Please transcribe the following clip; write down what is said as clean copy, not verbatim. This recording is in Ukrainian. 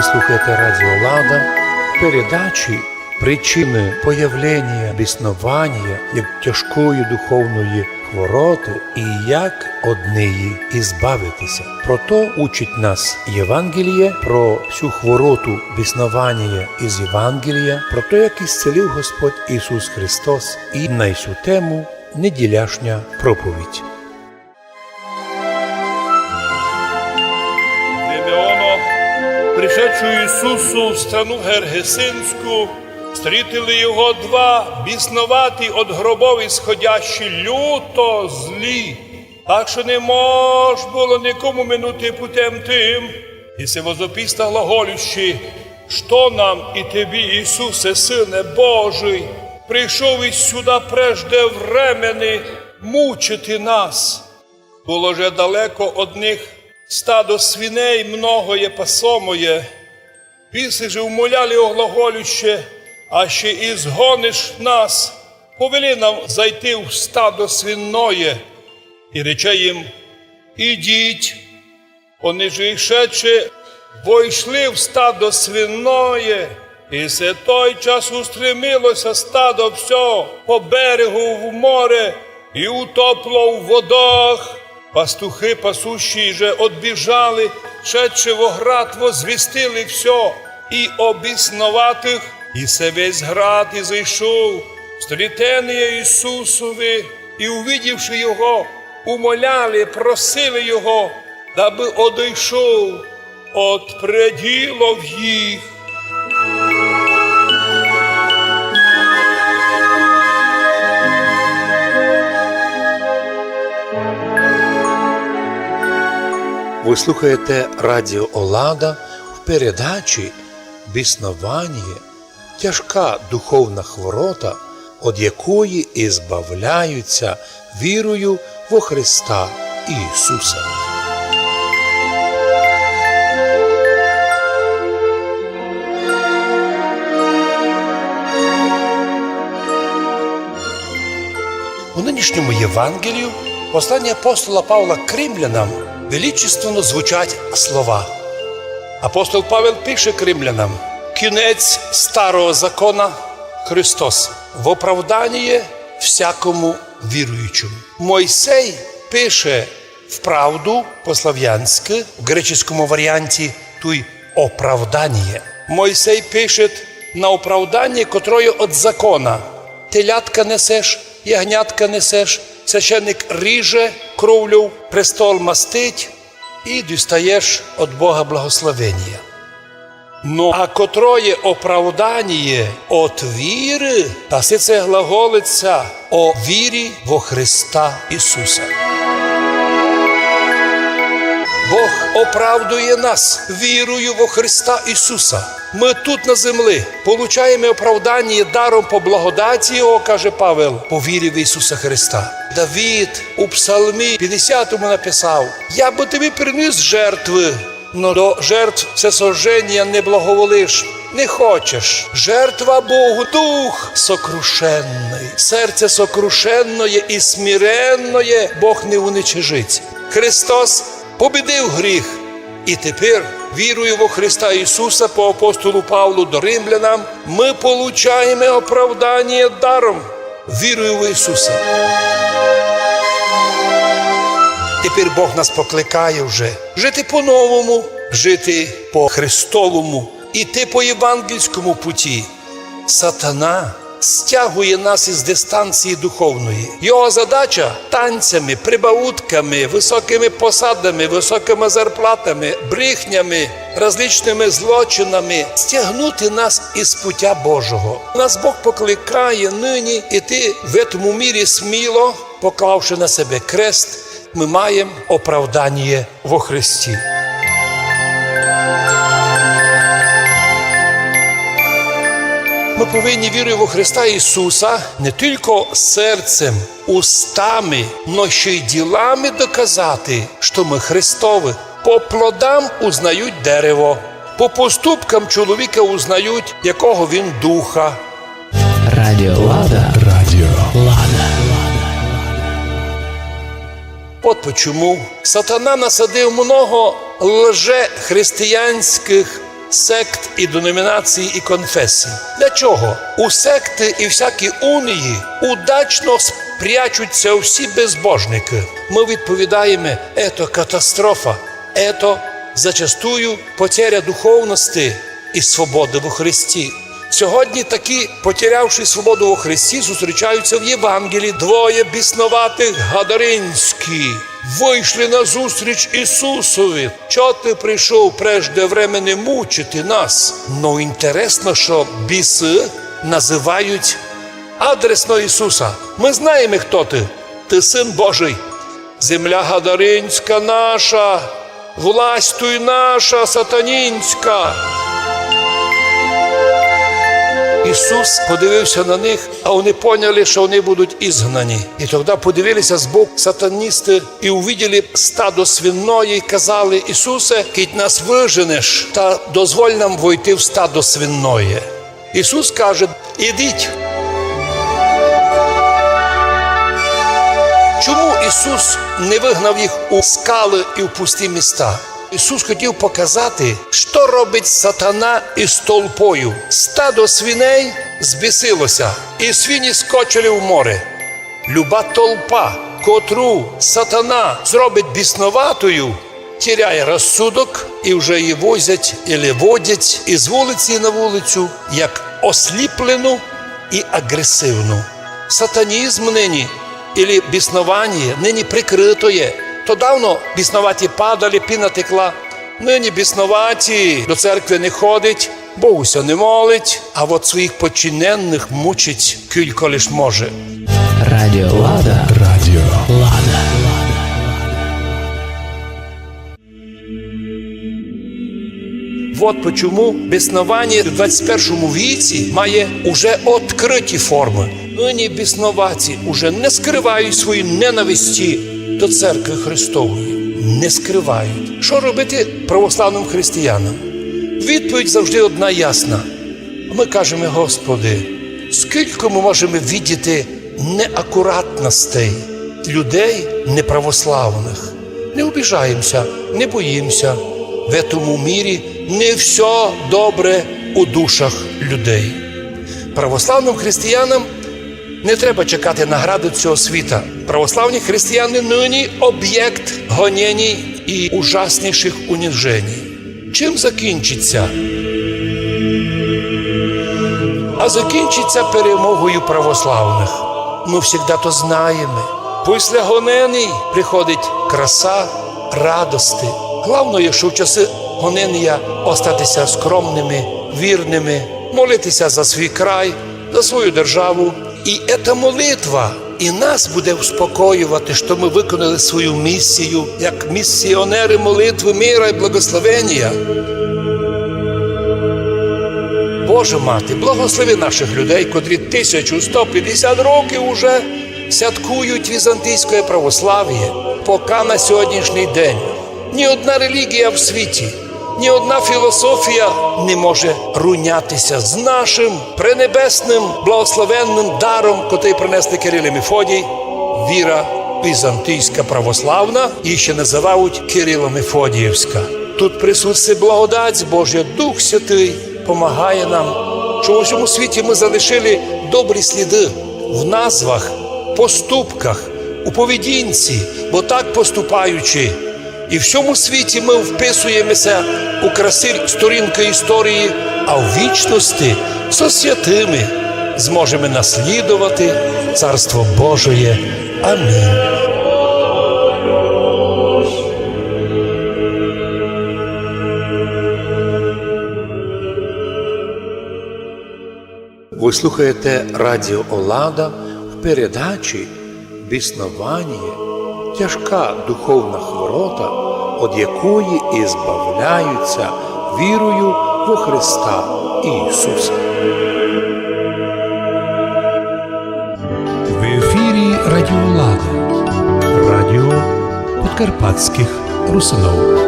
Вы слухаєте Радіо Лада, передачі причини появлення біснування як тяжкої духовної хвороти і як од неї ізбавитися. Про то учить нас Євангеліє, про всю хвороту біснування із Євангелія, про те, як ісцелив Господь Ісус Христос, і на цю тему неділяшня проповідь. Пришедшую Ісусу в страну Гергесинську, стрітили його два біснуваті од гробов ісходящі, люто злі, так що не мож було нікому минути путем тим. І се возопіста глаголющи: «Що нам і тобі, Ісусе, Сине Божий, прийшов із сюди прежде времени мучити нас?» Було же далеко од них стадо свиней многое пасомое. Піси же умоляли оглаголюще: «А ще і згониш нас, повели нам зайти в стадо свиное». І рече їм: «Ідіть». Вони же ішедши, войшли в стадо свиное, і се той час устремилося стадо все по берегу в море і утопло в водах. Пастухи пасущі же одбіжали, шедши в оград, возвістили все, і обісноватих, і се весь град і зайшов, стрітеніє Ісусові, і, увидівши Його, умоляли, просили Його, даби одійшов от преділов їх. Ви слухаєте Радіо Олада в передачі «Біснування» – тяжка духовна хворота, від якої ізбавляються вірою во Христа Ісуса. У нинішньому Євангелію послання апостола Павла к римлянам величественно звучать слова. Апостол Павел пише к римлянам: «Кінець старого закона – Христос, в оправдання всякому віруючому». Мойсей пише вправду по-слав'янськи, в греческому варіанті туй оправдання. Мойсей пише на оправдання, котрое от закона. Телятка несеш, ягнятка несеш, священник ріже кровлю, престол мастить, і дістаєш від Бога благословення. Ну, а котрое оправдання от віри, та все це глаголиться о вірі во Христа Ісуса. Бог оправдує нас вірою во Христа Ісуса. Ми тут на землі получаємо оправдання даром по благодаті Його, каже Павел, по вірі в Ісуса Христа. Давид у Псалмі 50-му написав: «Я би тобі приніс жертви, но до жертв всесожження не благоволиш, не хочеш. Жертва Богу дух сокрушенний, серце сокрушенное і смиренное Бог не уничижить». Христос побідив гріх. І тепер, вірою во Христа Ісуса, по апостолу Павлу до римлянам, ми получаємо оправдання даром, вірою в Ісуса. Тепер Бог нас покликає вже жити по-новому, жити по Христовому, іти по євангельському путі. Сатана стягує нас із дистанції духовної. Його задача – танцями, прибаутками, високими посадами, високими зарплатами, брехнями, различними злочинами стягнути нас із пуття Божого. Нас Бог покликає нині іти в цьому мірі сміло, поклавши на себе крест, ми маємо оправдання во Христі. Ми повинні вірою во Христа Ісуса не тільки серцем, устами, но ще й ділами доказати, що ми Христові. По плодам узнають дерево, по поступкам чоловіка узнають, якого він духа. Радіо Лада. Радіо Лада. От почому сатана насадив много лже-християнських сект і деномінацій і конфесій. Для чого? У секти і всякі унії удачно спрячуться всі безбожники. Ми відповідаємо, «Ето катастрофа, ето зачастую потеря духовності і свободи во Христі». Сьогодні такі, потерявши свободу во Христі, зустрічаються в Євангелії. Двоє біснуватих гадаринські вийшли на зустріч Ісусові. «Чо ти прийшов прежде времени мучити нас?» Ну, інтересно, що біси називають адресно Ісуса. Ми знаємо, хто ти. Ти Син Божий. Земля гадаринська наша, власть туй наша, сатанінська. Ісус подивився на них, а вони поняли, що вони будуть ізгнані. І тоді подивилися збоку сатаністи і увиділи стадо свиної і казали, «Ісусе, кіть нас виженеш, та дозволь нам войти в стадо свиної». Ісус каже, «Ідіть». Чому Ісус не вигнав їх у скали і в пусті міста? Ісус хотів показати, що робить сатана із толпою. Стадо свиней збісилося, і свині скочили в море. Люба толпа, котру сатана зробить біснуватою, тіряє розсудок і вже її возять і водять із вулиці на вулицю, як осліплену і агресивну. Сатанізм нині, і біснування нині прикрито є. То давно біснуваті падали, піна текла. Нині біснуваті до церкви не ходить, Богуся не молить, а от своїх подчиненних мучить кілько лиш може. Радіо Лада. Радіо Лада. От почому біснування в 21 віці має уже відкриті форми. Нині біснуваті уже не скривають свої ненависті до церкви Христової. Не скривають. Що робити православним християнам? Відповідь завжди одна ясна. Ми кажемо, Господи, скільки ми можемо видіти неакуратностей людей неправославних? Не обіжаємося, не боїмося. В цьому мірі не все добре у душах людей. Православним християнам не треба чекати награди цього світа. Православні християни нині об'єкт гонєнь і ужасніших уніжень. Чим закінчиться? А закінчиться перемогою православних. Ми завжди то знаємо. Після гонень приходить краса, радости. Головне, що в часи гонення остатися скромними, вірними, молитися за свій край, за свою державу. І ця молитва і нас буде успокоювати, що ми виконали свою місію, як місіонери молитви мира і благословення. Боже Мати, благослови наших людей, котрі 1150 років уже святкують візантійське православ'я, поки на сьогоднішній день. Ні одна релігія в світі, ні одна філософія не може рунятися з нашим пренебесним, благословенним даром, котрий принесли Кирил і Мефодій, віра візантійська православна, її ще називають Кирило-Мефодіївська. Тут присутствує благодать Божа, Дух Святий помагає нам, що у всьому світі ми залишили добрі сліди в назвах, поступках, у поведінці, бо так поступаючи, і в всьому світі ми вписуємося у красиві сторінки історії, а в вічності со святими зможемо наслідувати Царство Божоє. Амінь. Ви слухаєте Радіо Олада в передачі «Біснування». Тяжка духовна хворота, від якої і збавляються вірою во Христа Ісуса. В ефірі Радіо Лада. Радіо подкарпатських русинов.